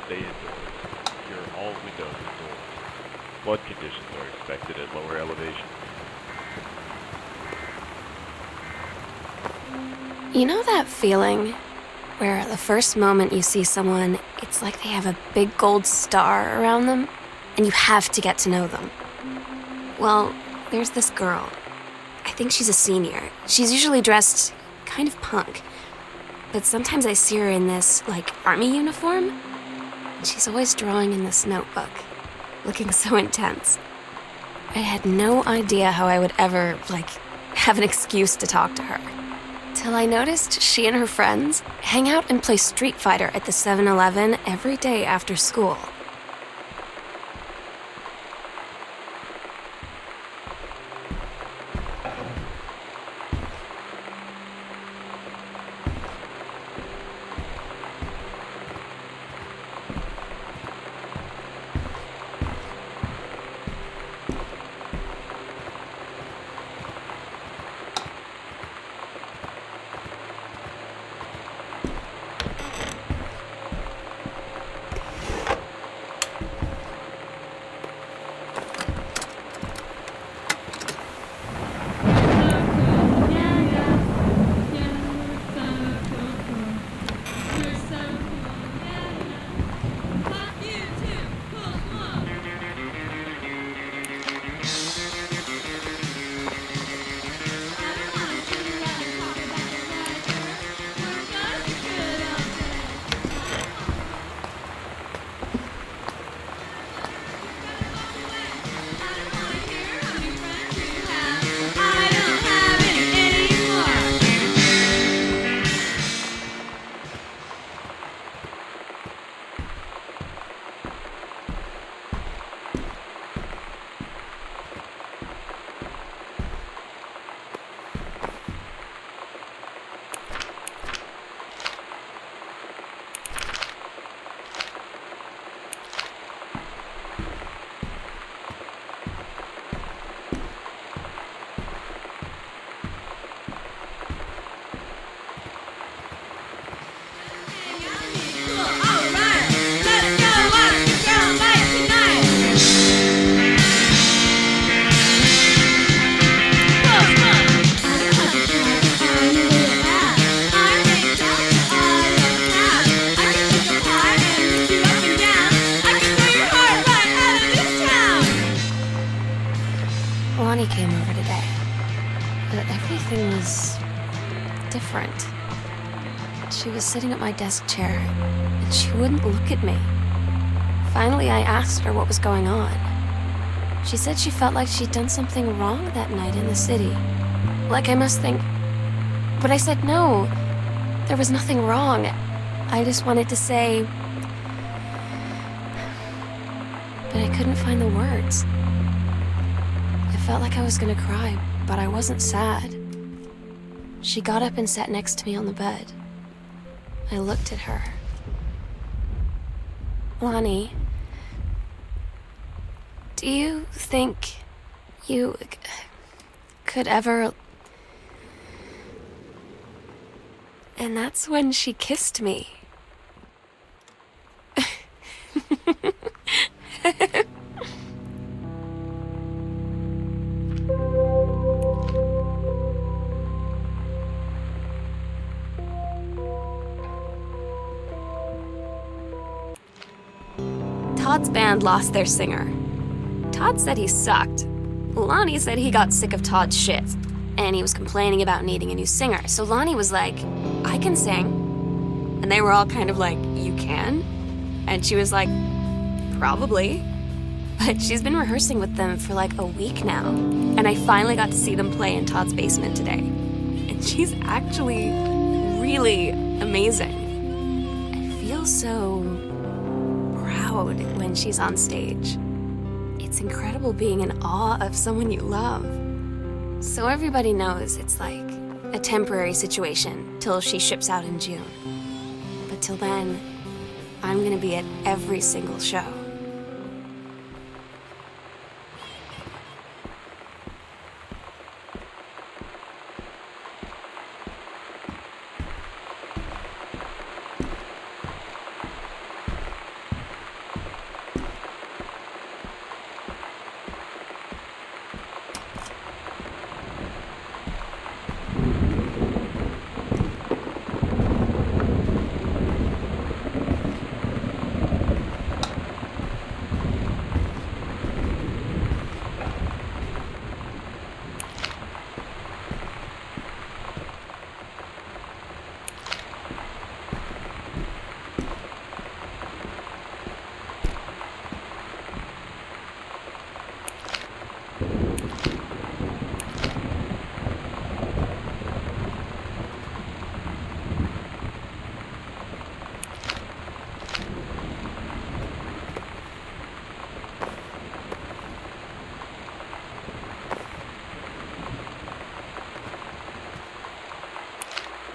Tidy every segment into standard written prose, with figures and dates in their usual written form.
Stay indoors. Secure all windows and doors. Flood conditions are expected at lower elevations. You know that feeling where the first moment you see someone, it's like they have a big gold star around them, and you have to get to know them? Well, there's this girl. I think she's a senior. She's usually dressed kind of punk, but sometimes I see her in this, army uniform. She's always drawing in this notebook, looking so intense. I had no idea how I would ever, have an excuse to talk to her. Till I noticed she and her friends hang out and play Street Fighter at the 7-Eleven every day after school. Came over today, but everything was different. She was sitting at my desk chair, and she wouldn't look at me. Finally, I asked her what was going on. She said she felt like she'd done something wrong that night in the city. Like I must think. But I said no, there was nothing wrong. I just wanted to say, but I couldn't find the words. I felt like I was gonna cry, but I wasn't sad. She got up and sat next to me on the bed. I looked at her. Lonnie, do you think you could ever... And that's when she kissed me. Todd's band lost their singer. Todd said he sucked. Lonnie said he got sick of Todd's shit. and he was complaining about needing a new singer. So Lonnie was like, I can sing. And they were all kind of like, you can? And she was like, probably. But she's been rehearsing with them for like a week now. And I finally got to see them play in Todd's basement today. And she's actually really amazing. I feel so proud when she's on stage. It's incredible being in awe of someone you love. So everybody knows it's like a temporary situation till she ships out in June. But till then, I'm gonna be at every single show.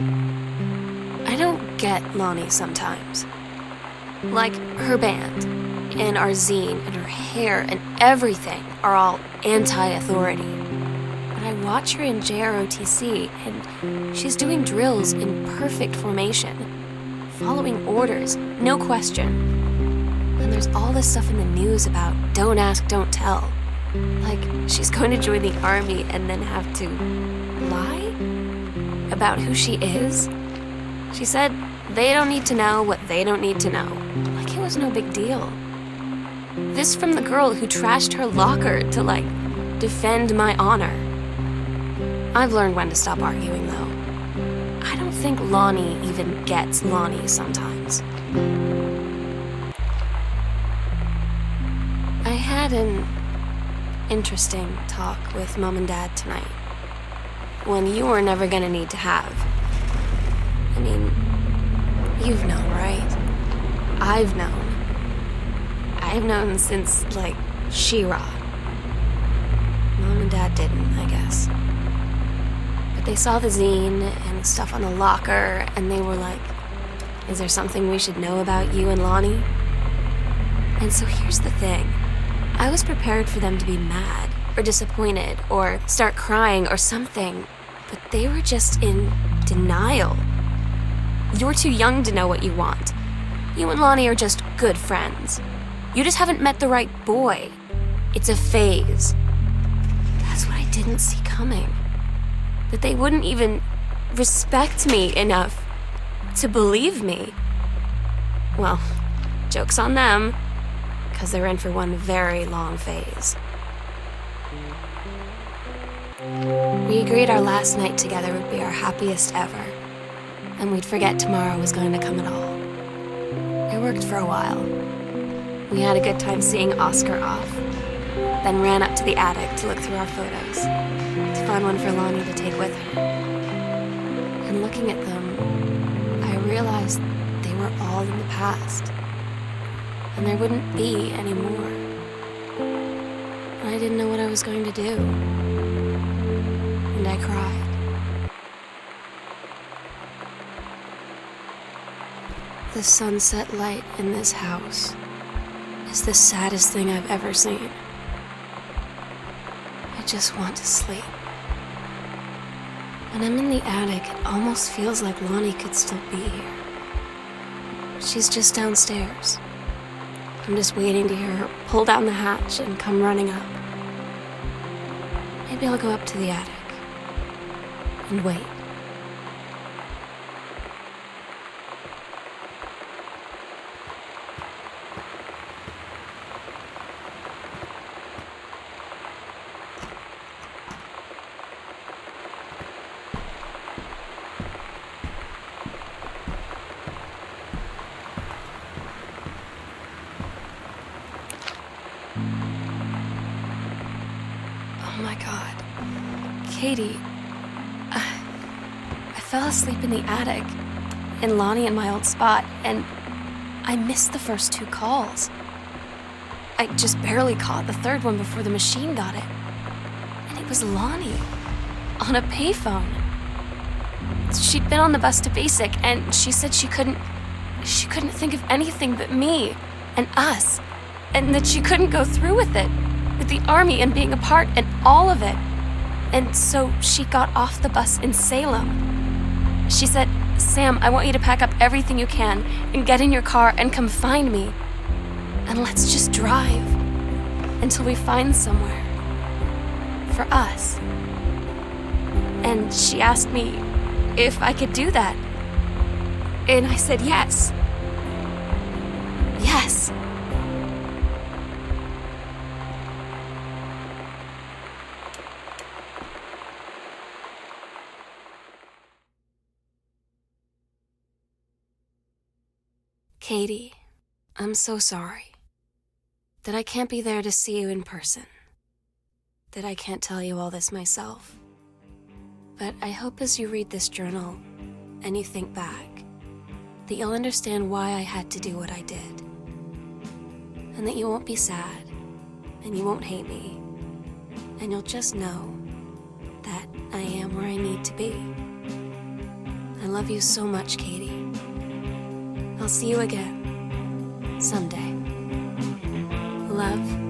I don't get Lonnie sometimes. Like, her band, and our zine, and her hair, and everything are all anti-authority. But I watch her in JROTC, and she's doing drills in perfect formation, following orders, no question. And there's all this stuff in the news about don't ask, don't tell. Like, she's going to join the army and then have to lie about who she is. She said they don't need to know what they don't need to know. Like it was no big deal. This from the girl who trashed her locker to, like, defend my honor. I've learned when to stop arguing, though. I don't think Lonnie even gets Lonnie sometimes. I had an interesting talk with Mom and Dad tonight. One you were never gonna need to have. I mean, you've known, right? I've known. I've known since, like, She-Ra. Mom and Dad didn't, I guess. But they saw the zine and the stuff on the locker, and they were like, is there something we should know about you and Lonnie? And so here's the thing. I was prepared for them to be mad, or disappointed, or start crying, or something. But they were just in denial. You're too young to know what you want. You and Lonnie are just good friends. You just haven't met the right boy. It's a phase. That's what I didn't see coming. That they wouldn't even respect me enough to believe me. Well, joke's on them, because they're in for one very long phase. We agreed our last night together would be our happiest ever, and we'd forget tomorrow was going to come at all. It worked for a while. We had a good time seeing Oscar off, then ran up to the attic to look through our photos, to find one for Lonnie to take with her. And looking at them, I realized they were all in the past, and there wouldn't be any more. And I didn't know what I was going to do. And I cried. The sunset light in this house is the saddest thing I've ever seen. I just want to sleep. When I'm in the attic, it almost feels like Lonnie could still be here. She's just downstairs. I'm just waiting to hear her pull down the hatch and come running up. Maybe I'll go up to the attic and wait. Katie, I fell asleep in the attic, in Lonnie and my old spot, and I missed the first 2 calls. I just barely caught the 3rd one before the machine got it. And it was Lonnie, on a payphone. She'd been on the bus to Basic, and she said she couldn't think of anything but me and us, and that she couldn't go through with it, with the Army and being apart and all of it. And so she got off the bus in Salem. She said, "Sam, I want you to pack up everything you can and get in your car and come find me. And let's just drive until we find somewhere for us." And she asked me if I could do that. And I said yes. Yes. Katie, I'm so sorry that I can't be there to see you in person, that I can't tell you all this myself. But I hope as you read this journal and you think back, that you'll understand why I had to do what I did, and that you won't be sad, and you won't hate me, and you'll just know that I am where I need to be. I love you so much, Katie. I'll see you again someday. Love,